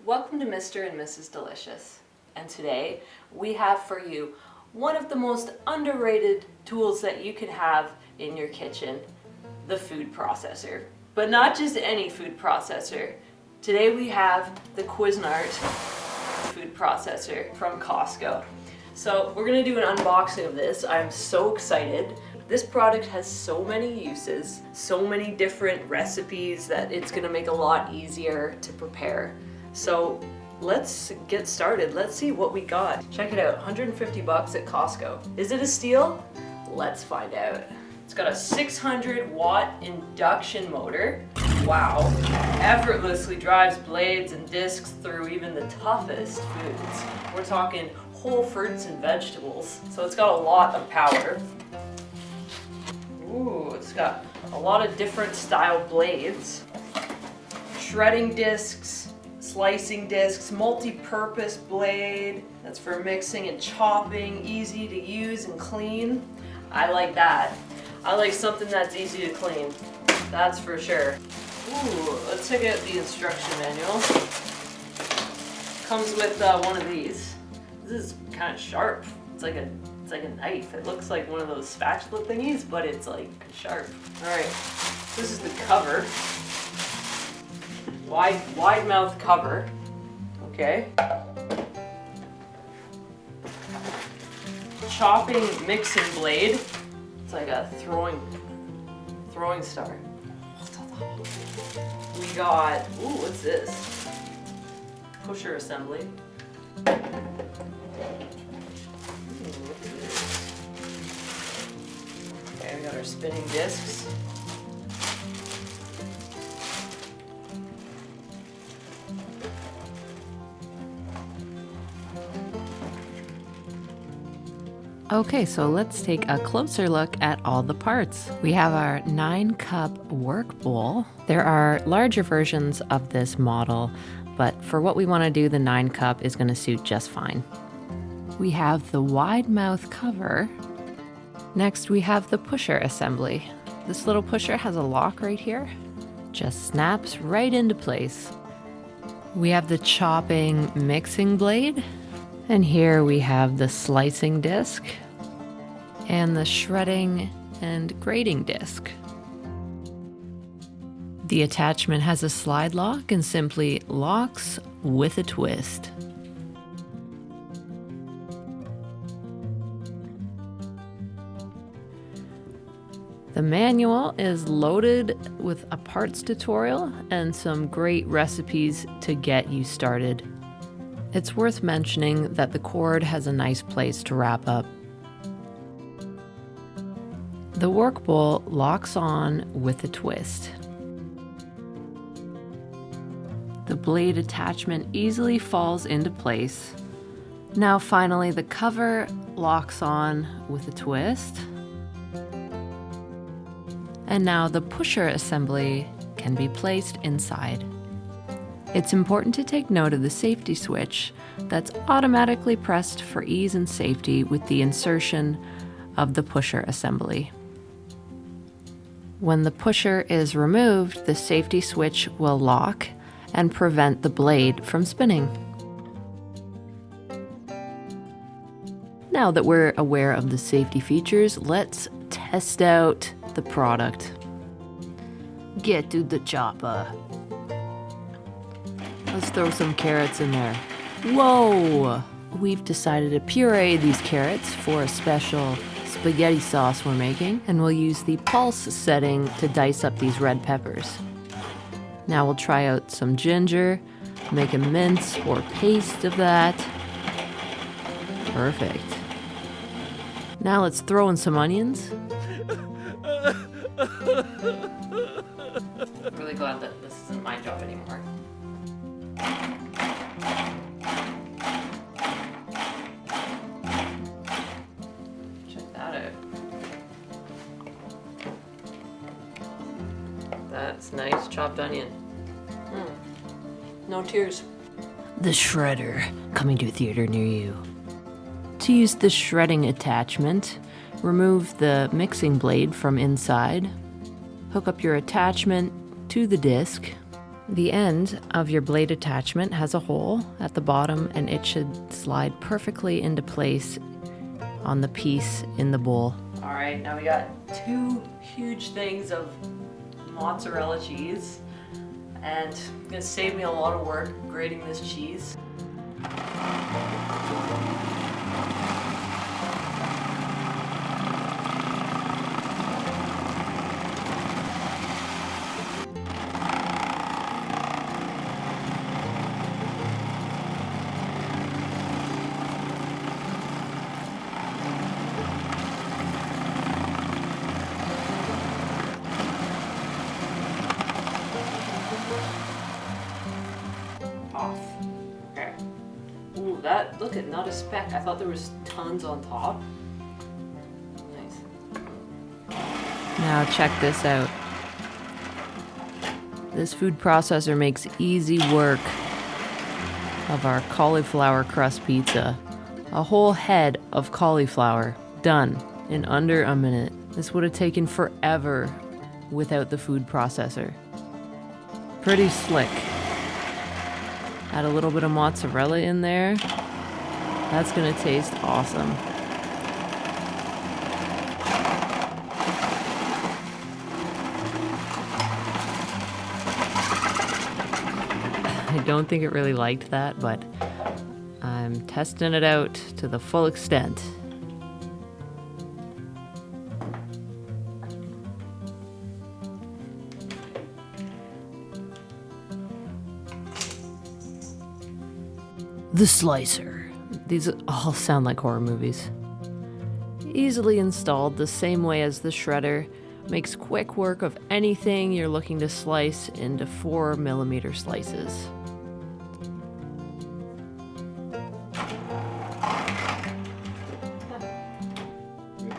Welcome to Mr. and Mrs. Delicious, and today we have for you one of the most underrated tools that you could have in your kitchen, the food processor. But not just any food processor. Today we have the Cuisinart food processor from Costco. So we're gonna do an unboxing of this. I'm so excited. This product has so many uses, so many different recipes that it's gonna make a lot easier to prepare. So let's get started. Let's see what we got. Check it out, 150 bucks at Costco. Is it a steal? Let's find out. It's got a 600 watt induction motor. Wow. Effortlessly drives blades and discs through even the toughest foods. We're talking whole fruits and vegetables. So it's got a lot of power. Ooh, it's got a lot of different style blades. Shredding discs, slicing discs, multi-purpose blade. That's for mixing and chopping, easy to use and clean. I like that. I like something that's easy to clean. That's for sure. Ooh, let's check out the instruction manual. Comes with one of these. This is kind of sharp. It's like a knife. It looks like one of those spatula thingies, but it's like sharp. All right, this is the cover. Wide mouth cover. Okay. Chopping mixing blade. It's like a throwing star. We got, ooh, what's this? Pusher assembly. Okay, we got our spinning discs. Okay, so let's take a closer look at all the parts. We have our 9-cup work bowl. There are larger versions of this model, but for what we want to do, the 9-cup is going to suit just fine. We have the wide mouth cover. Next, we have the pusher assembly. This little pusher has a lock right here. Just snaps right into place. We have the chopping mixing blade. And here we have the slicing disc and the shredding and grating disc. The attachment has a slide lock and simply locks with a twist. The manual is loaded with a parts tutorial and some great recipes to get you started. It's worth mentioning that the cord has a nice place to wrap up. The work bowl locks on with a twist. The blade attachment easily falls into place. Now finally, the cover locks on with a twist. And now the pusher assembly can be placed inside. It's important to take note of the safety switch that's automatically pressed for ease and safety with the insertion of the pusher assembly. When the pusher is removed, the safety switch will lock and prevent the blade from spinning. Now that we're aware of the safety features, let's test out the product. Get to the chopper. Let's throw some carrots in there. Whoa! We've decided to puree these carrots for a special spaghetti sauce we're making, and we'll use the pulse setting to dice up these red peppers. Now we'll try out some ginger, make a mince or paste of that. Perfect. Now let's throw in some onions. I'm really glad that this isn't my job anymore. Check that out. That's nice chopped onion. No tears. The shredder, coming to a theater near you. To use the shredding attachment, remove the mixing blade from inside, hook up your attachment to the disc, The end of your blade attachment has a hole at the bottom, and it should slide perfectly into place on the piece in the bowl. All right, now we got 2 huge things of mozzarella cheese, and it's gonna save me a lot of work grating this cheese. Off. Okay. Ooh, that, look at, not a speck. I thought there was tons on top. Nice. Now check this out. This food processor makes easy work of our cauliflower crust pizza. A whole head of cauliflower, done in under a minute. This would have taken forever without the food processor. Pretty slick. Add a little bit of mozzarella in there. That's gonna taste awesome. I don't think it really liked that, but I'm testing it out to the full extent. The slicer. These all sound like horror movies. Easily installed the same way as the shredder, makes quick work of anything you're looking to slice into 4mm slices.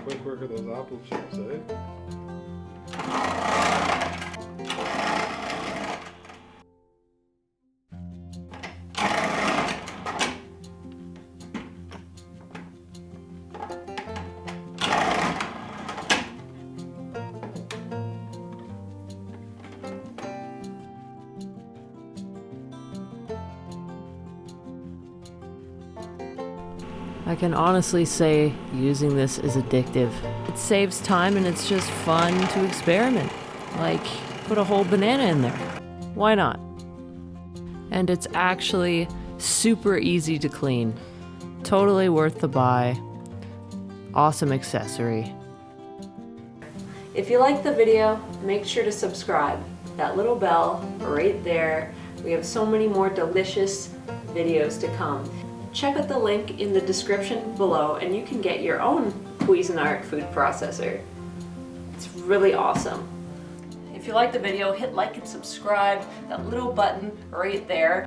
Quick work of those apple chips, eh? I can honestly say using this is addictive. It saves time and it's just fun to experiment. Like, put a whole banana in there. Why not? And it's actually super easy to clean. Totally worth the buy. Awesome accessory. If you like the video, make sure to subscribe. That little bell right there. We have so many more delicious videos to come. Check out the link in the description below and you can get your own Cuisinart food processor. It's really awesome. If you like the video, hit like and subscribe, that little button right there.